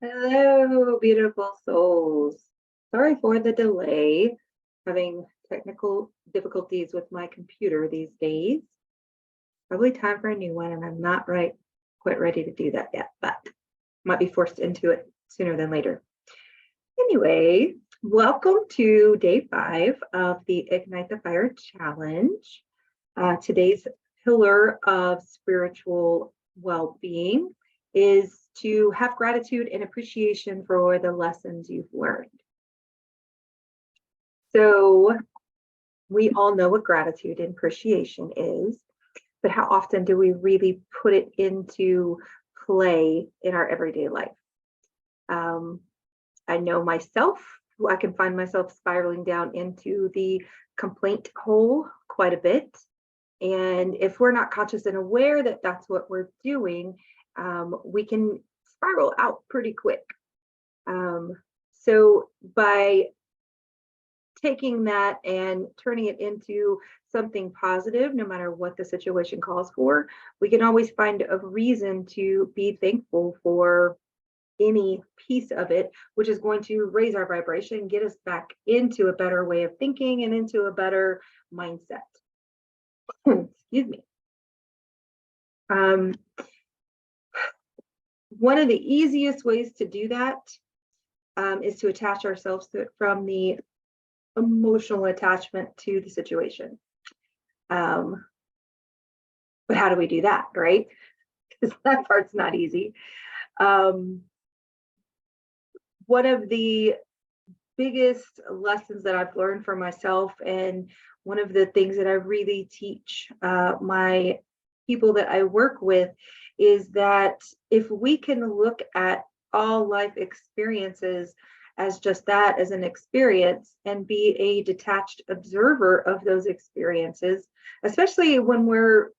Hello, beautiful souls. Sorry for the delay. Having technical difficulties with my computer these days. Probably time for a new one, and I'm not quite ready to do that yet, but might be forced into it sooner than later. Anyway, welcome to day 5 of the Ignite the Fire Challenge. Today's pillar of spiritual well-being is to have gratitude and appreciation for the lessons you've learned. So we all know what gratitude and appreciation is, but how often do we really put it into play in our everyday life? I know myself, I can find myself spiraling down into the complaint hole quite a bit. And if we're not conscious and aware that that's what we're doing, we can spiral out pretty quick. So by taking that and turning it into something positive, no matter what the situation calls for, we can always find a reason to be thankful for any piece of it, which is going to raise our vibration, get us back into a better way of thinking and into a better mindset. Excuse me. One of the easiest ways to do that is to attach ourselves to it from the emotional attachment to the situation. But how do we do that, right? Because that part's not easy. One of the biggest lessons that I've learned for myself, and one of the things that I really teach my people that I work with, is that if we can look at all life experiences as just that, as an experience, and be a detached observer of those experiences, especially when we're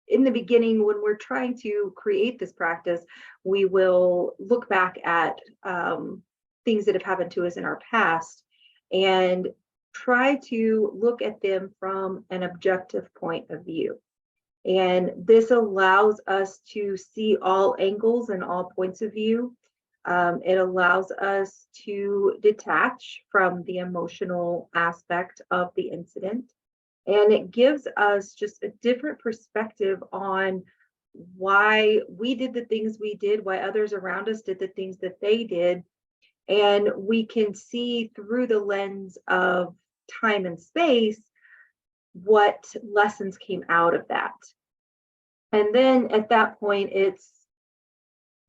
in the beginning, when we're trying to create this practice, we will look back at things that have happened to us in our past and try to look at them from an objective point of view. And this allows us to see all angles and all points of view. It allows us to detach from the emotional aspect of the incident. And it gives us just a different perspective on why we did the things we did, why others around us did the things that they did. And we can see through the lens of time and space what lessons came out of that. And then at that point, it's,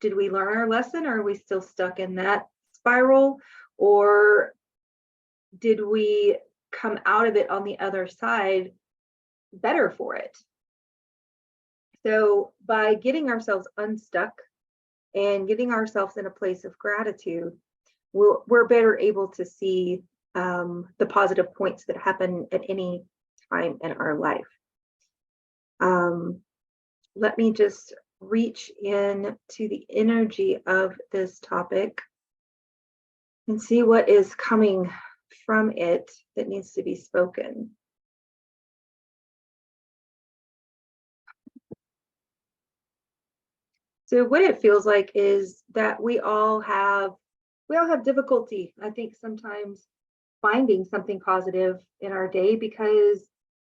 did we learn our lesson, or are we still stuck in that spiral? Or did we come out of it on the other side better for it? So by getting ourselves unstuck and getting ourselves in a place of gratitude, we're better able to see the positive points that happen at any time in our life. Let me just reach in to the energy of this topic and see what is coming from it that needs to be spoken. So what it feels like is that we all have difficulty, I think, sometimes finding something positive in our day, because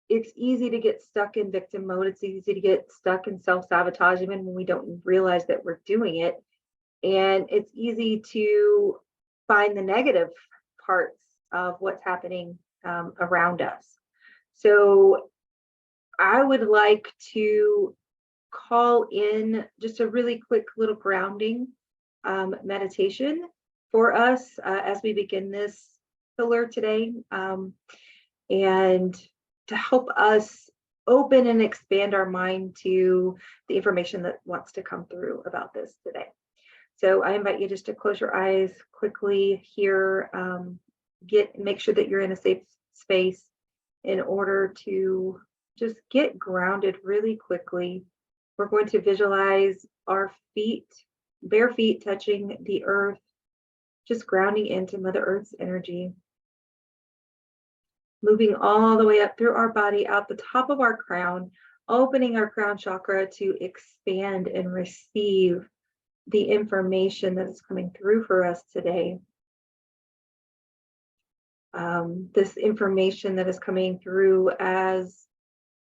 it's easy to get stuck in victim mode. It's easy to get stuck in self-sabotage even when we don't realize that we're doing it. And it's easy to find the negative parts of what's happening around us. So I would like to call in just a really quick little grounding meditation for us as we begin this pillar today, and to help us open and expand our mind to the information that wants to come through about this today. So I invite you just to close your eyes quickly here, make sure that you're in a safe space in order to just get grounded really quickly. We're going to visualize our feet, bare feet, touching the earth, just grounding into Mother Earth's energy. Moving all the way up through our body, out the top of our crown, opening our crown chakra to expand and receive the information that is coming through for us today. This information that is coming through as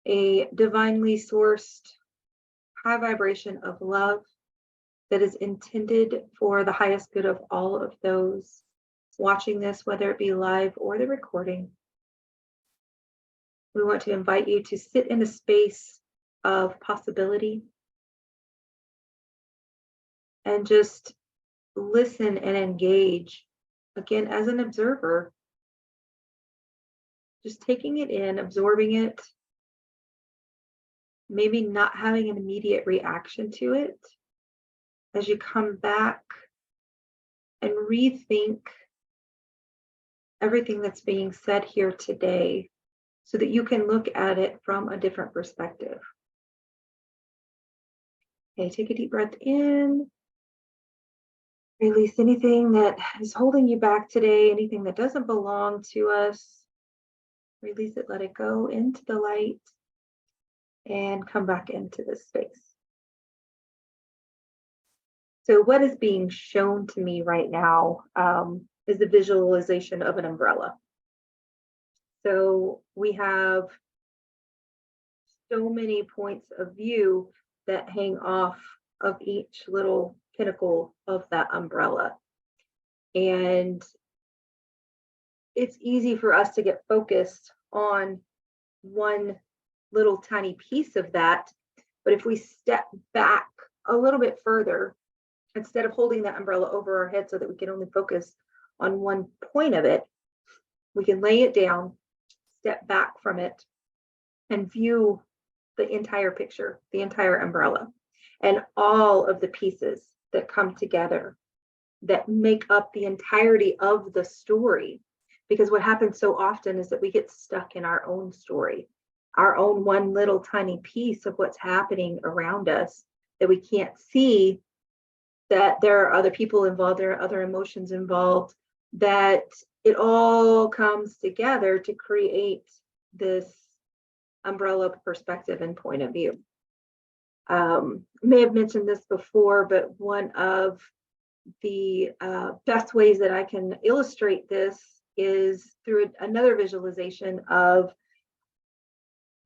a divinely sourced high vibration of love that is intended for the highest good of all of those watching this, whether it be live or the recording. We want to invite you to sit in a space of possibility and just listen and engage, again, as an observer, just taking it in, absorbing it, maybe not having an immediate reaction to it as you come back and rethink everything that's being said here today so that you can look at it from a different perspective. Okay, take a deep breath in. Release anything that is holding you back today, anything that doesn't belong to us. Release it, let it go into the light, and come back into this space. So what is being shown to me right now is the visualization of an umbrella. So we have so many points of view that hang off of each little pinnacle of that umbrella. And it's easy for us to get focused on one little tiny piece of that. But if we step back a little bit further, instead of holding that umbrella over our head so that we can only focus on one point of it, we can lay it down, step back from it, and view the entire picture, the entire umbrella, and all of the pieces that come together that make up the entirety of the story. Because what happens so often is that we get stuck in our own story, our own one little tiny piece of what's happening around us, that we can't see that there are other people involved, there are other emotions involved, that it all comes together to create this umbrella perspective and point of view. May have mentioned this before, but one of the best ways that I can illustrate this is through another visualization of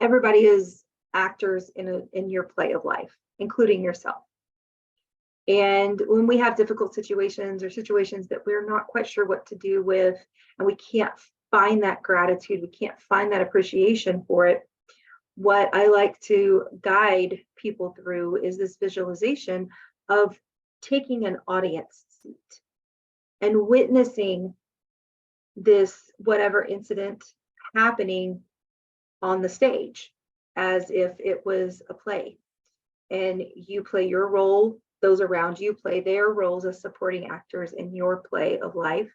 everybody is actors in your play of life, including yourself. And when we have difficult situations or situations that we're not quite sure what to do with, and we can't find that gratitude, we can't find that appreciation for it, what I like to guide people through is this visualization of taking an audience seat and witnessing this whatever incident happening on the stage as if it was a play. And you play your role, those around you play their roles as supporting actors in your play of life.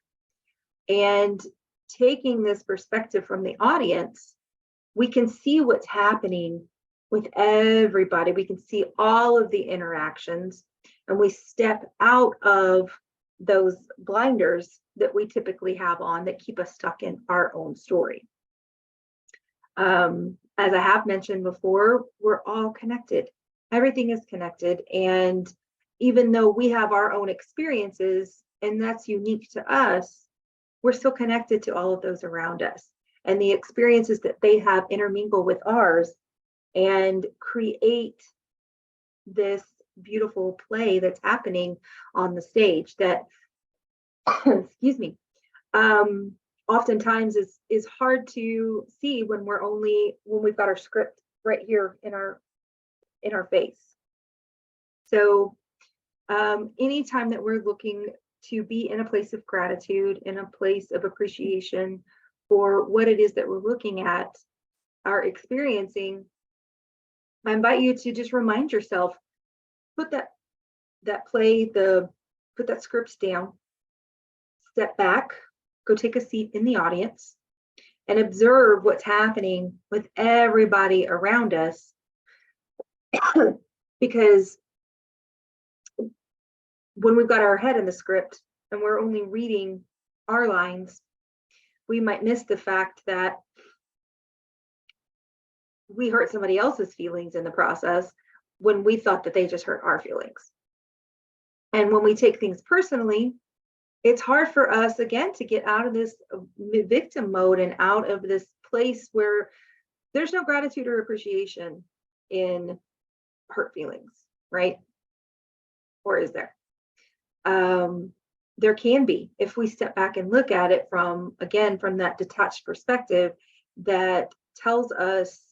And taking this perspective from the audience, we can see what's happening with everybody. We can see all of the interactions, and we step out of those blinders that we typically have on that keep us stuck in our own story. As I have mentioned before, we're all connected. Everything is connected. And even though we have our own experiences, and that's unique to us, we're still connected to all of those around us. And the experiences that they have intermingle with ours and create this beautiful play that's happening on the stage that, excuse me, oftentimes is hard to see when we've got our script right here in our face. So anytime that we're looking to be in a place of gratitude, in a place of appreciation for what it is that we're looking at, are experiencing, I invite you to just remind yourself, put that script down, step back, go take a seat in the audience, and observe what's happening with everybody around us. Because when we've got our head in the script and we're only reading our lines, we might miss the fact that we hurt somebody else's feelings in the process when we thought that they just hurt our feelings. And when we take things personally, it's hard for us again to get out of this victim mode and out of this place where there's no gratitude or appreciation in hurt feelings, right? Or is there? There can be, if we step back and look at it from, again, from that detached perspective that tells us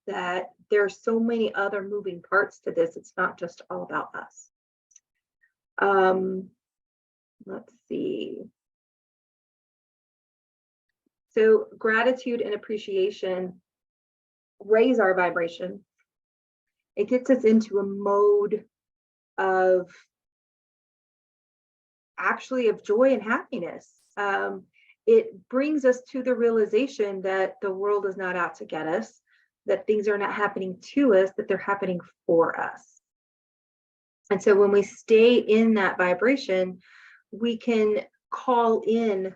that there are so many other moving parts to this. It's not just all about us. Let's see. So gratitude and appreciation raise our vibration. It gets us into a mode of actually of joy and happiness. It brings us to the realization that the world is not out to get us, that things are not happening to us, that they're happening for us. And so when we stay in that vibration, we can call in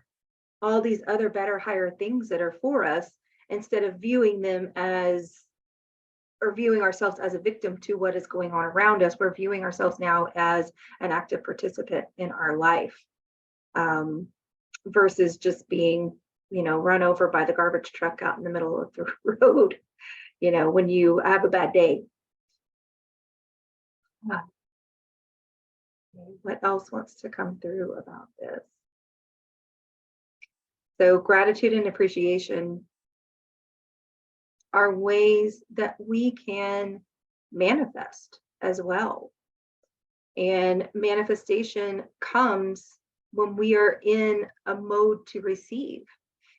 all these other better, higher things that are for us instead of viewing them as, or viewing ourselves as a victim to what is going on around us. We're viewing ourselves now as an active participant in our life, versus just being, run over by the garbage truck out in the middle of the road, when you have a bad day. What else wants to come through about this? So gratitude and appreciation are ways that we can manifest as well. And manifestation comes when we are in a mode to receive.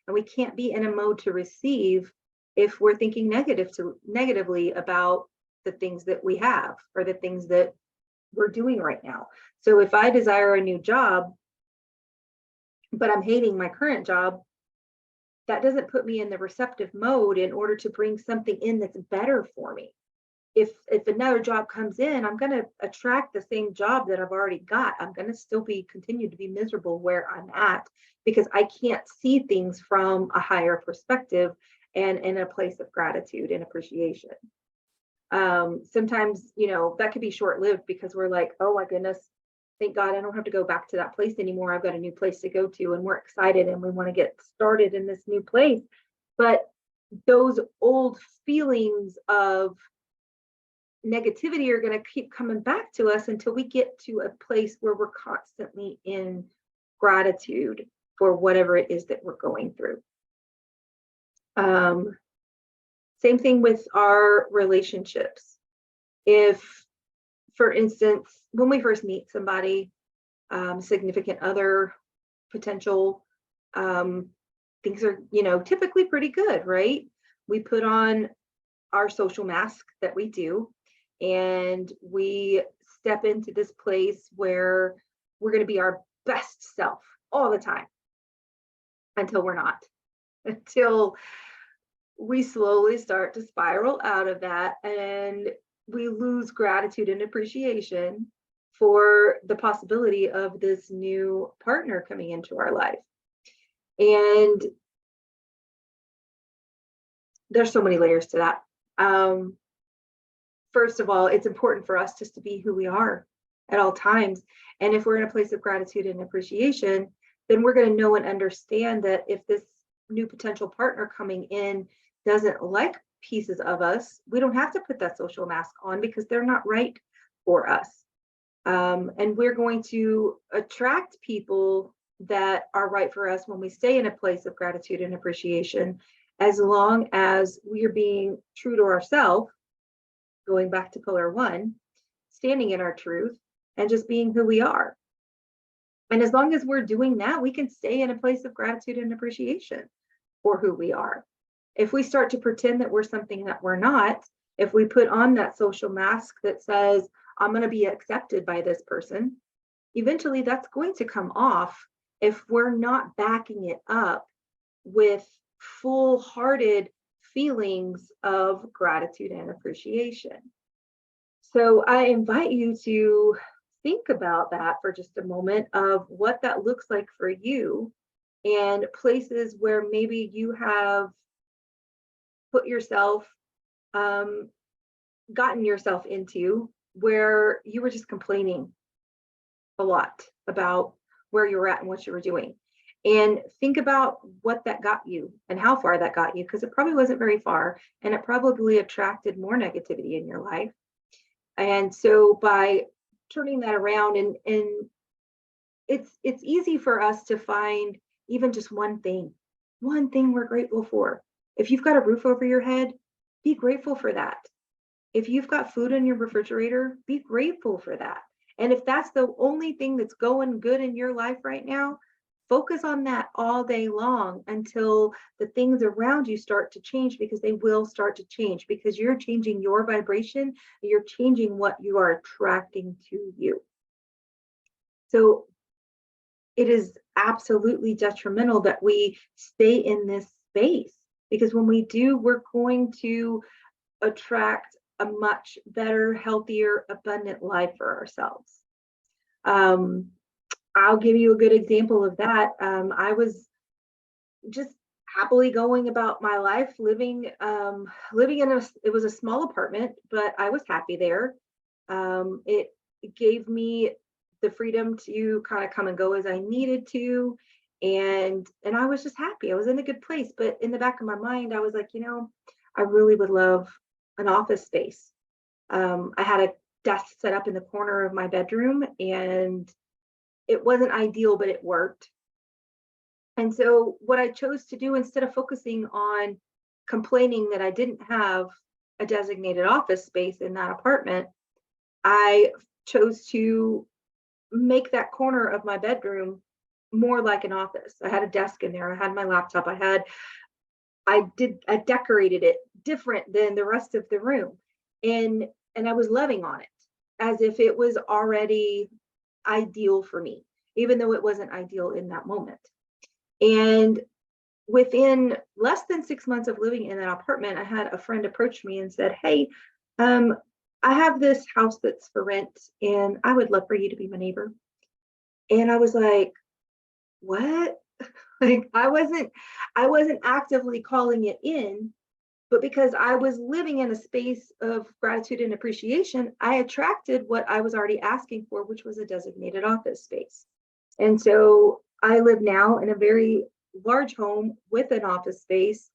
And we can't be in a mode to receive if we're thinking negatively about the things that we have or the things that we're doing right now. So if I desire a new job, but I'm hating my current job, that doesn't put me in the receptive mode in order to bring something in that's better for me. If another job comes in, I'm going to attract the same job that I've already got. I'm going to still continue to be miserable where I'm at because I can't see things from a higher perspective and in a place of gratitude and appreciation. Sometimes, that could be short-lived because we're like, oh my goodness, thank God I don't have to go back to that place anymore. I've got a new place to go to, and we're excited and we want to get started in this new place. But those old feelings of negativity are going to keep coming back to us until we get to a place where we're constantly in gratitude for whatever it is that we're going through. Same thing with our relationships. If, for instance, when we first meet somebody, significant other, potential, things are, typically pretty good, right? We put on our social mask that we do, and we step into this place where we're going to be our best self all the time until we're not, until we slowly start to spiral out of that and we lose gratitude and appreciation for the possibility of this new partner coming into our life. And there's so many layers to that. First of all, it's important for us just to be who we are at all times. And if we're in a place of gratitude and appreciation, then we're going to know and understand that if this new potential partner coming in doesn't like pieces of us, we don't have to put that social mask on because they're not right for us. And we're going to attract people that are right for us when we stay in a place of gratitude and appreciation, as long as we are being true to ourselves, going back to pillar one, standing in our truth and just being who we are. And as long as we're doing that, we can stay in a place of gratitude and appreciation for who we are. If we start to pretend that we're something that we're not, if we put on that social mask that says, I'm going to be accepted by this person, eventually that's going to come off if we're not backing it up with full-hearted feelings of gratitude and appreciation. So I invite you to think about that for just a moment of what that looks like for you and places where maybe you have put yourself, gotten yourself into where you were just complaining a lot about where you were at and what you were doing. And think about what that got you and how far that got you, because it probably wasn't very far and it probably attracted more negativity in your life. And so by turning that around, and it's easy for us to find even just one thing we're grateful for. If you've got a roof over your head, be grateful for that. If you've got food in your refrigerator, be grateful for that. And if that's the only thing that's going good in your life right now, focus on that all day long until the things around you start to change, because they will start to change, because you're changing your vibration, you're changing what you are attracting to you. So it is absolutely detrimental that we stay in this space, because when we do, we're going to attract a much better, healthier, abundant life for ourselves. I'll give you a good example of that. I was just happily going about my life, living in it was a small apartment, but I was happy there. It gave me the freedom to kind of come and go as I needed to, and I was just happy. I was in a good place, but in the back of my mind, I was like, I really would love an office space. I had a desk set up in the corner of my bedroom, and it wasn't ideal, but it worked. And so what I chose to do, instead of focusing on complaining that I didn't have a designated office space in that apartment, I chose to make that corner of my bedroom more like an office. I had a desk in there. I had my laptop. I decorated it different than the rest of the room. And I was loving on it as if it was already ideal for me, even though it wasn't ideal in that moment. And within less than 6 months of living in that apartment, I had a friend approach me and said, "Hey, I have this house that's for rent, and I would love for you to be my neighbor." And I was like, "What?" Like I wasn't actively calling it in, but because I was living in a space of gratitude and appreciation, I attracted what I was already asking for, which was a designated office space. And so I live now in a very large home with an office space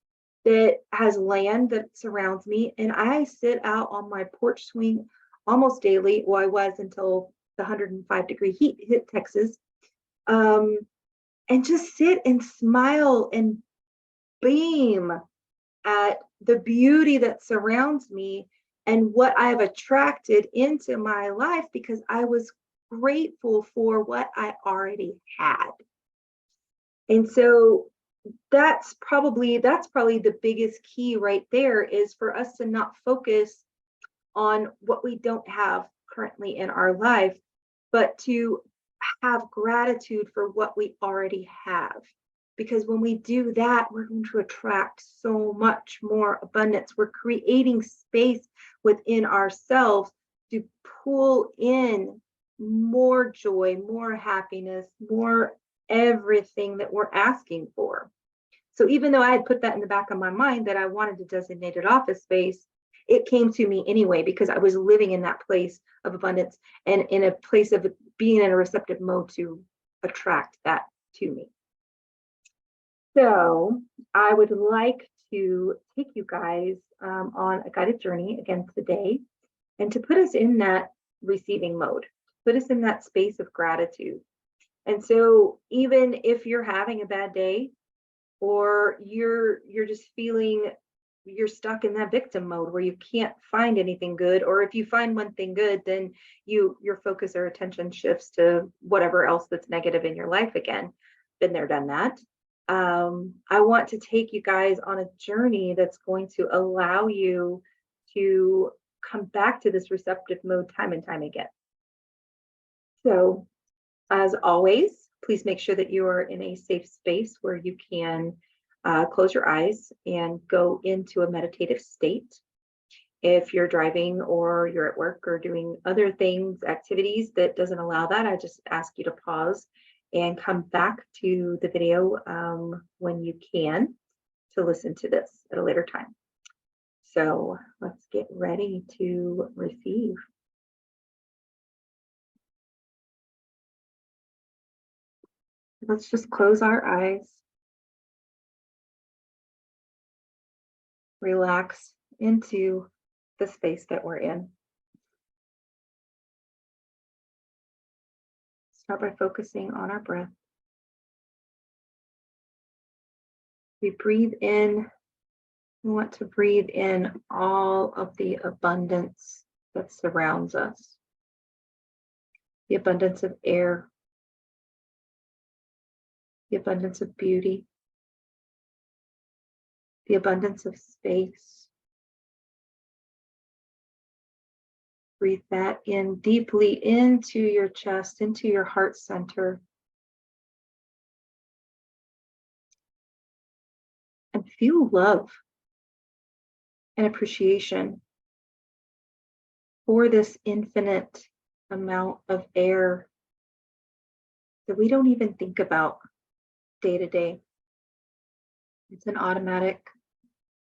that has land that surrounds me. And I sit out on my porch swing almost daily. Well, I was until the 105-degree heat hit Texas. And just sit and smile and beam at the beauty that surrounds me and what I have attracted into my life, because I was grateful for what I already had. And so that's probably the biggest key right there, is for us to not focus on what we don't have currently in our life, but to have gratitude for what we already have. Because when we do that, we're going to attract so much more abundance. We're creating space within ourselves to pull in more joy, more happiness, more everything that we're asking for. So even though I had put that in the back of my mind that I wanted a designated office space, it came to me anyway, because I was living in that place of abundance and in a place of being in a receptive mode to attract that to me. So I would like to take you guys on a guided journey again today, and to put us in that receiving mode, put us in that space of gratitude. And so even if you're having a bad day, or you're just feeling you're stuck in that victim mode where you can't find anything good, or if you find one thing good, then your focus or attention shifts to whatever else that's negative in your life again. Been there, done that. I want to take you guys on a journey that's going to allow you to come back to this receptive mode time and time again. So as always, please make sure that you are in a safe space where you can close your eyes and go into a meditative state. If you're driving or you're at work or doing other things, activities that doesn't allow that, I just ask you to pause and come back to the video when you can, to listen to this at a later time. So let's get ready to receive. Let's just close our eyes, relax into the space that we're in. Start by focusing on our breath. We breathe in. We want to breathe in all of the abundance that surrounds us. The abundance of air, the abundance of beauty, the abundance of space. Breathe that in deeply into your chest, into your heart center. And feel love and appreciation for this infinite amount of air that we don't even think about day to day. It's an automatic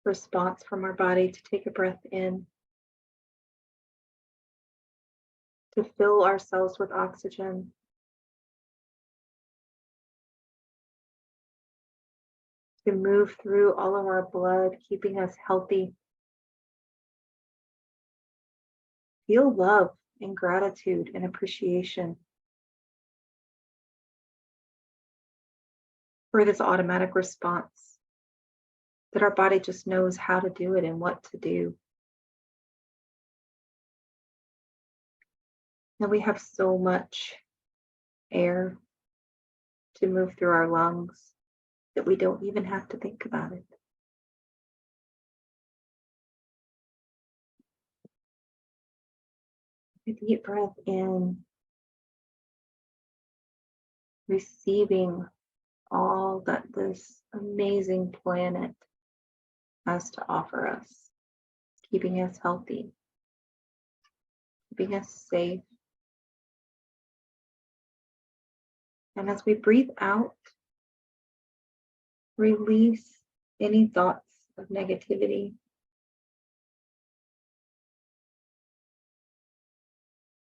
response from our body to take a breath in, to fill ourselves with oxygen, to move through all of our blood, keeping us healthy. Feel love and gratitude and appreciation for this automatic response that our body just knows how to do it and what to do. And we have so much air to move through our lungs that we don't even have to think about it. A deep breath in, receiving all that this amazing planet has to offer us, keeping us healthy, keeping us safe. And as we breathe out, release any thoughts of negativity,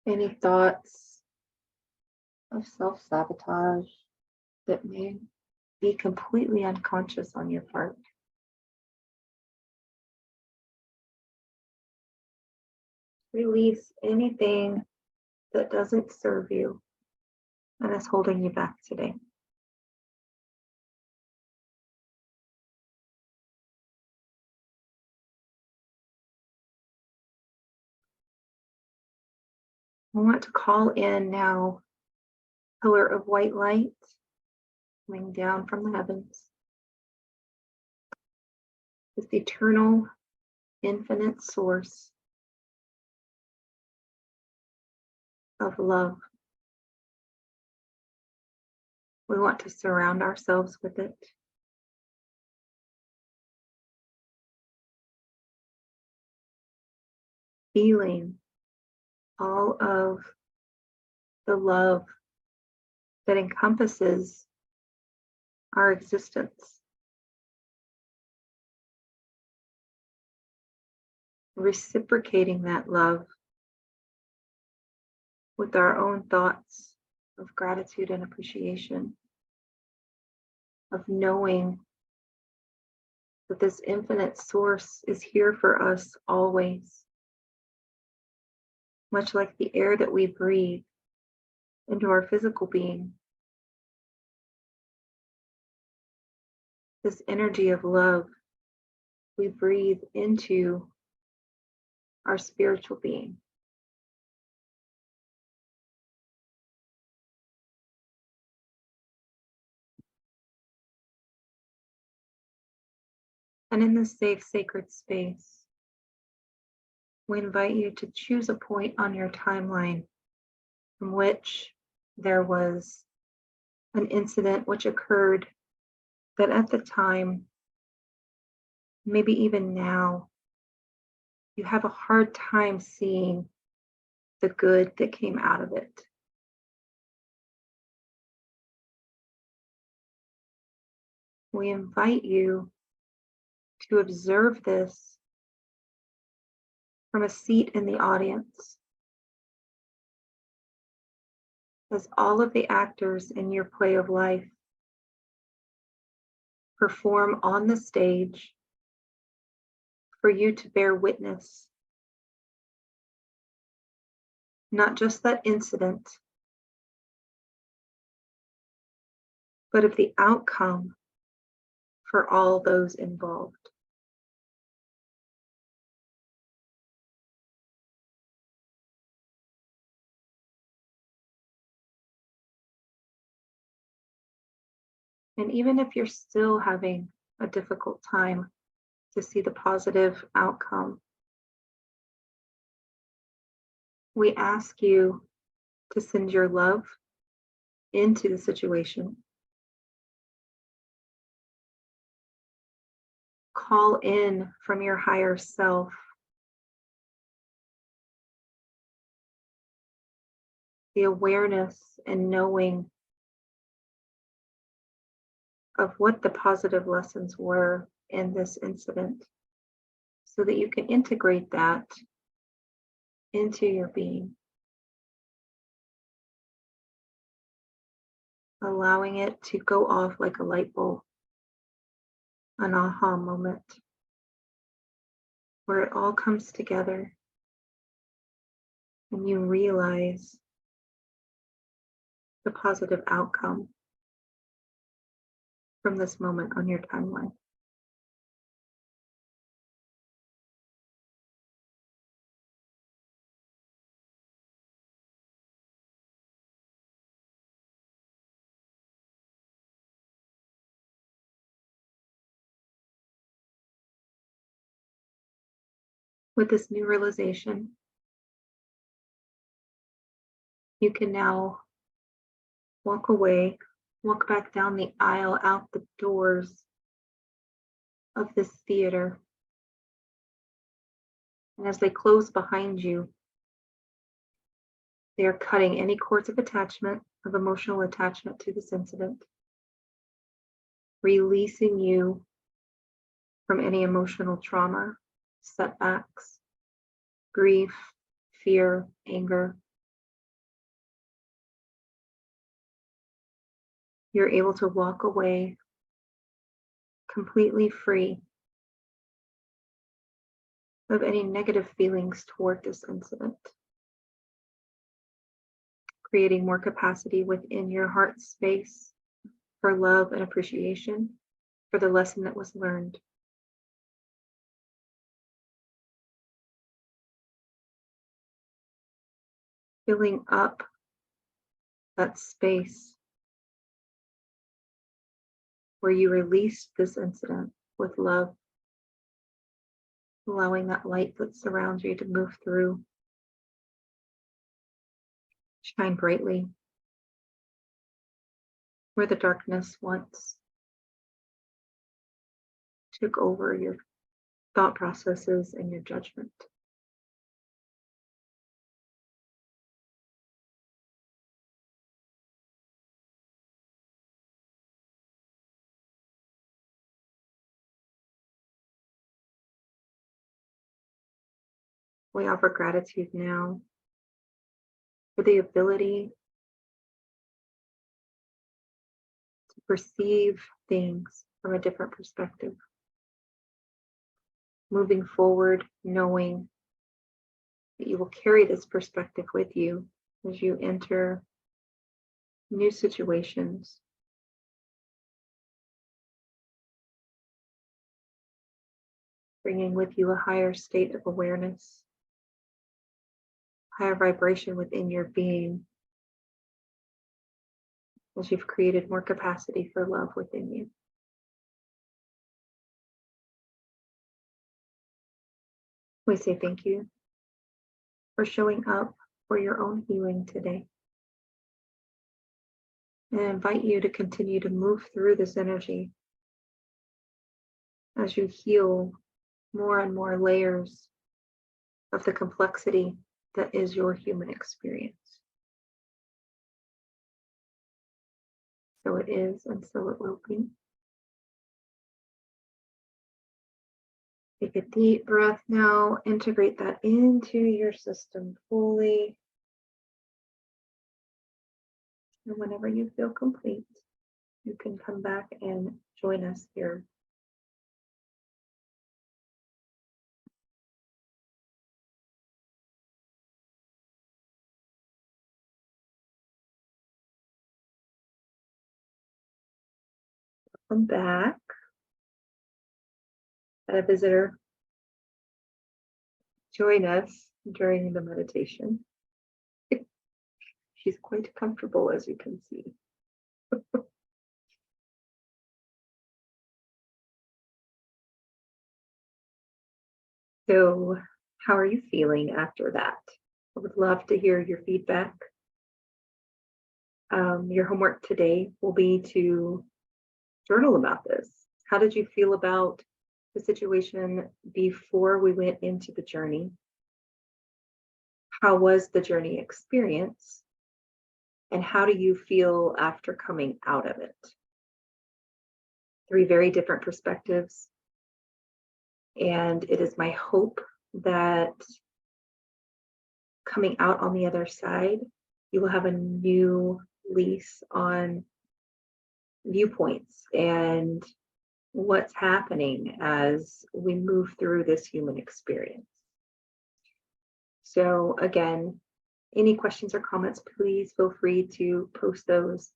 any thoughts of self-sabotage that may be completely unconscious on your part. Release anything that doesn't serve you and is holding you back today. I want to call in now a pillar of white light coming down from the heavens. This eternal, infinite source of love. We want to surround ourselves with it. Feeling all of the love that encompasses our existence. Reciprocating that love with our own thoughts of gratitude and appreciation, of knowing that this infinite source is here for us always. Much like the air that we breathe into our physical being. This energy of love we breathe into our spiritual being. And in this safe, sacred space, we invite you to choose a point on your timeline from which there was an incident which occurred that at the time, maybe even now, you have a hard time seeing the good that came out of it. We invite you to observe this from a seat in the audience, as all of the actors in your play of life perform on the stage for you to bear witness, not just that incident, but of the outcome for all those involved. And even if you're still having a difficult time to see the positive outcome, we ask you to send your love into the situation. Call in from your higher self the awareness and knowing of what the positive lessons were in this incident so that you can integrate that into your being, allowing it to go off like a light bulb, an aha moment where it all comes together and you realize the positive outcome from this moment on your timeline. With this new realization, you can now walk away, walk back down the aisle out the doors of this theater. And as they close behind you, they are cutting any cords of attachment, of emotional attachment to this incident, releasing you from any emotional trauma, setbacks, grief, fear, anger. You're able to walk away completely free of any negative feelings toward this incident, creating more capacity within your heart space for love and appreciation for the lesson that was learned. Filling up that space where you released this incident with love, allowing that light that surrounds you to move through, shine brightly where the darkness once took over your thought processes and your judgment. We offer gratitude now for the ability to perceive things from a different perspective. Moving forward, knowing that you will carry this perspective with you as you enter new situations. Bringing with you a higher state of awareness, higher vibration within your being, as you've created more capacity for love within you. We say thank you for showing up for your own healing today. And invite you to continue to move through this energy as you heal more and more layers of the complexity that is your human experience. So it is, and so it will be. Take a deep breath now, integrate that into your system fully. And whenever you feel complete, you can come back and join us here. Welcome back. A visitor, join us during the meditation. She's quite comfortable, as you can see. So, how are you feeling after that? I would love to hear your feedback. Your homework today will be to journal about this. How did you feel about the situation before we went into the journey? How was the journey experience? And how do you feel after coming out of it? 3 very different perspectives. And it is my hope that coming out on the other side, you will have a new lease on viewpoints and what's happening as we move through this human experience. So again, any questions or comments, please feel free to post those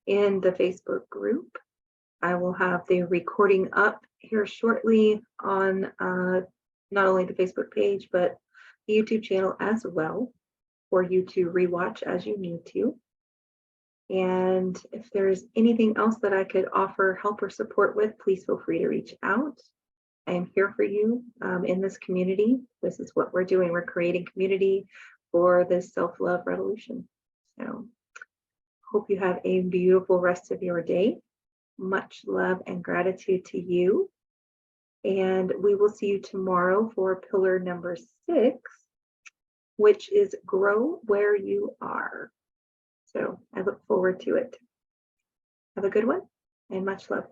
in the Facebook group. I will have the recording up here shortly on not only the Facebook page, but the YouTube channel as well, for you to rewatch as you need to. And if there's anything else that I could offer help or support with, please feel free to reach out. I am here for you in this community. This is what we're doing. We're creating community for this self-love revolution. So hope you have a beautiful rest of your day. Much love and gratitude to you. And we will see you tomorrow for pillar number 6, which is grow where you are. So I look forward to it. Have a good one and much love.